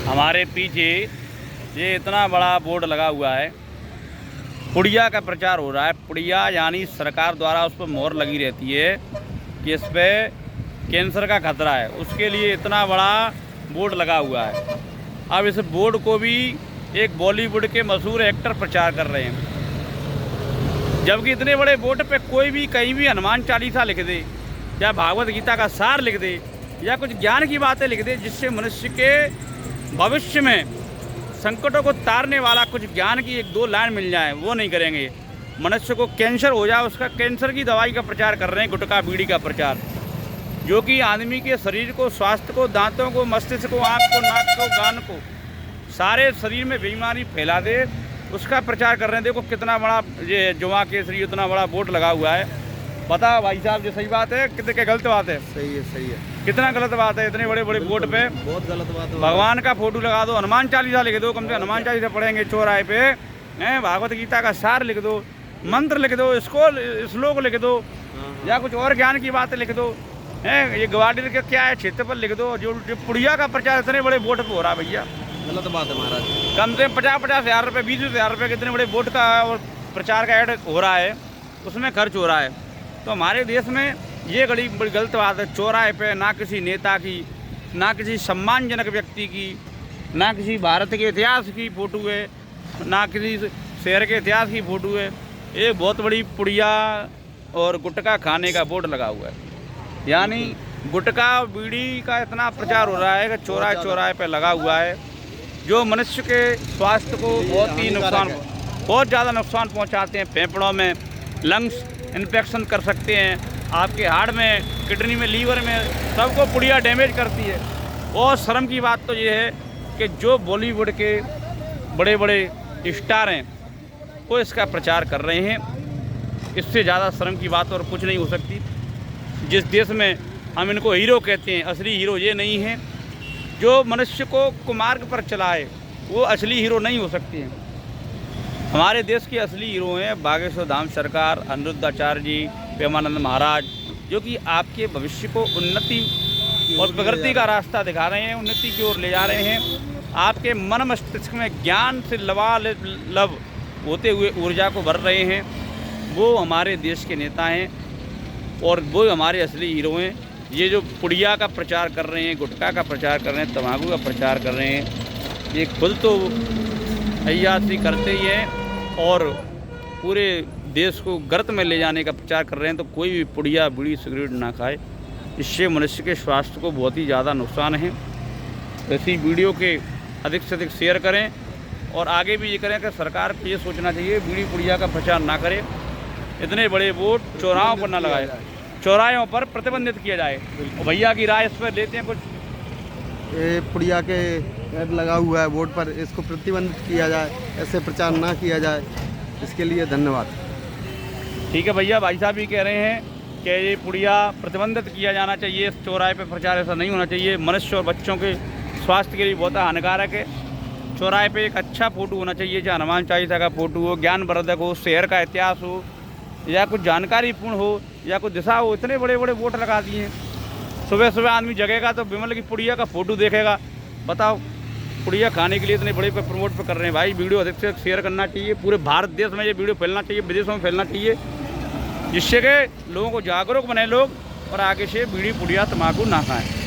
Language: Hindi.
हमारे पीछे ये इतना बड़ा बोर्ड लगा हुआ है, पुड़िया का प्रचार हो रहा है। पुड़िया यानी सरकार द्वारा उस पर मोहर लगी रहती है कि इस पर कैंसर का खतरा है, उसके लिए इतना बड़ा बोर्ड लगा हुआ है। अब इस बोर्ड को भी एक बॉलीवुड के मशहूर एक्टर प्रचार कर रहे हैं, जबकि इतने बड़े बोर्ड पे कोई भी कहीं भी हनुमान चालीसा लिख दे या भागवत गीता का सार लिख दे या कुछ ज्ञान की बातें लिख दे, जिससे मनुष्य के भविष्य में संकटों को तारने वाला कुछ ज्ञान की एक दो लाइन मिल जाए, वो नहीं करेंगे। मनुष्य को कैंसर हो जाए, उसका कैंसर की दवाई का प्रचार कर रहे हैं, गुटखा बीड़ी का प्रचार, जो कि आदमी के शरीर को, स्वास्थ्य को, दांतों को, मस्तिष्क को, आँख को, नाक को, कान को, सारे शरीर में बीमारी फैला दे, उसका प्रचार कर रहे हैं। देखो कितना बड़ा ये जुआ केसरी इतना बड़ा बोर्ड लगा हुआ है। पता भाई साहब, ये सही बात है कितने क्या गलत बात है? सही है, सही है। कितना गलत बात है? इतने बड़े बड़े बोर्ड पे बहुत गलत बात है। भगवान का फोटो लगा दो, हनुमान चालीसा लिख दो, कम से हनुमान चालीसा पढ़ेंगे चौराहे पे, भागवत गीता का सार लिख दो, मंत्र लिख दो, श्लोक लिख दो, या कुछ और ज्ञान की बातें लिख दो। ये ग्वालियर का क्या है क्षेत्र पर लिख दो। जो पुड़िया का प्रचार इतने बड़े बोर्ड पे हो रहा है भैया, गलत बात है महाराज। कम से कम 50-50 हज़ार रुपये, 20-20 रुपये के इतने बड़े बोर्ड का और प्रचार का ऐड हो रहा है, उसमें खर्च हो रहा है। तो हमारे देश में ये बड़ी गलत बात है। चौराहे पे ना किसी नेता की, ना किसी सम्मानजनक व्यक्ति की, ना किसी भारत के इतिहास की फ़ोटो है, ना किसी शहर के इतिहास की फ़ोटो है। एक बहुत बड़ी पुड़िया और गुटखा खाने का बोर्ड लगा हुआ है, यानी गुटखा बीड़ी का इतना प्रचार हो रहा है कि चौराहे चौराहे पे लगा हुआ है, जो मनुष्य के स्वास्थ्य को बहुत ही नुकसान, बहुत ज़्यादा नुकसान पहुंचाते हैं। फेफड़ों में लंग्स इन्फेक्शन कर सकते हैं, आपके हार्ट में, किडनी में, लीवर में, सबको पुड़िया डैमेज करती है। और शर्म की बात तो ये है कि जो बॉलीवुड के बड़े बड़े स्टार हैं वो इसका प्रचार कर रहे हैं। इससे ज़्यादा शर्म की बात और कुछ नहीं हो सकती। जिस देश में हम इनको हीरो कहते हैं, असली हीरो ये नहीं है। जो मनुष्य को कुमार्ग पर चलाए वो असली हीरो नहीं हो सकते हैं। हमारे देश के असली हीरो हैं बागेश्वर धाम सरकार, अनिरुद्धाचार्य जी, प्रेमानंद महाराज, जो कि आपके भविष्य को उन्नति और प्रगति का रास्ता दिखा रहे हैं, उन्नति की ओर ले जा रहे हैं। आपके मन मस्तिष्क में ज्ञान से लबालब होते हुए ऊर्जा को भर रहे हैं। वो हमारे देश के नेता हैं और वो हमारे असली हीरो हैं। ये जो पुड़िया का प्रचार कर रहे हैं, गुटखा का प्रचार कर रहे हैं, तम्बाकू का प्रचार कर रहे हैं, ये खुद तो अय्याशी करते ही हैं और पूरे देश को गर्त में ले जाने का प्रचार कर रहे हैं। तो कोई भी पुड़िया, बीड़ी, सिगरेट ना खाए, इससे मनुष्य के स्वास्थ्य को बहुत ही ज़्यादा नुकसान है। ऐसी वीडियो के अधिक से अधिक शेयर करें और आगे भी ये करें कि सरकार को ये सोचना चाहिए बीड़ी पुड़िया का प्रचार ना करे, इतने बड़े बोर्ड चौराहों पर ना लगाए, चौराहों पर प्रतिबंधित किया जाए। और भैया की राय इस पर लेते हैं कुछ। ये पुड़िया के ऐड लगा हुआ है बोर्ड पर, इसको प्रतिबंधित किया जाए, ऐसे प्रचार ना किया जाए, इसके लिए धन्यवाद। ठीक है भैया, भाई साहब भी कह रहे हैं कि ये पुड़िया प्रतिबंधित किया जाना चाहिए, इस चौराहे पे प्रचार ऐसा नहीं होना चाहिए, मनुष्य और बच्चों के स्वास्थ्य के लिए बहुत हानिकारक है। चौराहे पे एक अच्छा फ़ोटो होना चाहिए, जो हनुमान चालीसा का फ़ोटो हो, ज्ञानवर्धक हो, शहर का इतिहास हो, या कुछ जानकारीपूर्ण हो, या कुछ दिशा हो। इतने बड़े बड़े बोर्ड लगा दिए हैं। सुबह सुबह आदमी जगेगा तो विमल की पुड़िया का फ़ोटो देखेगा। बताओ, पुड़िया खाने के लिए इतने बड़े पर प्रमोट कर रहे हैं। भाई वीडियो अधिक से अधिक शेयर करना चाहिए, पूरे भारत देश में ये वीडियो फैलना चाहिए, विदेशों में फैलना चाहिए, जिससे कि लोगों को जागरूक बने लोग और आगे से बीड़ी पुड़िया तम्बाकू ना खाएं।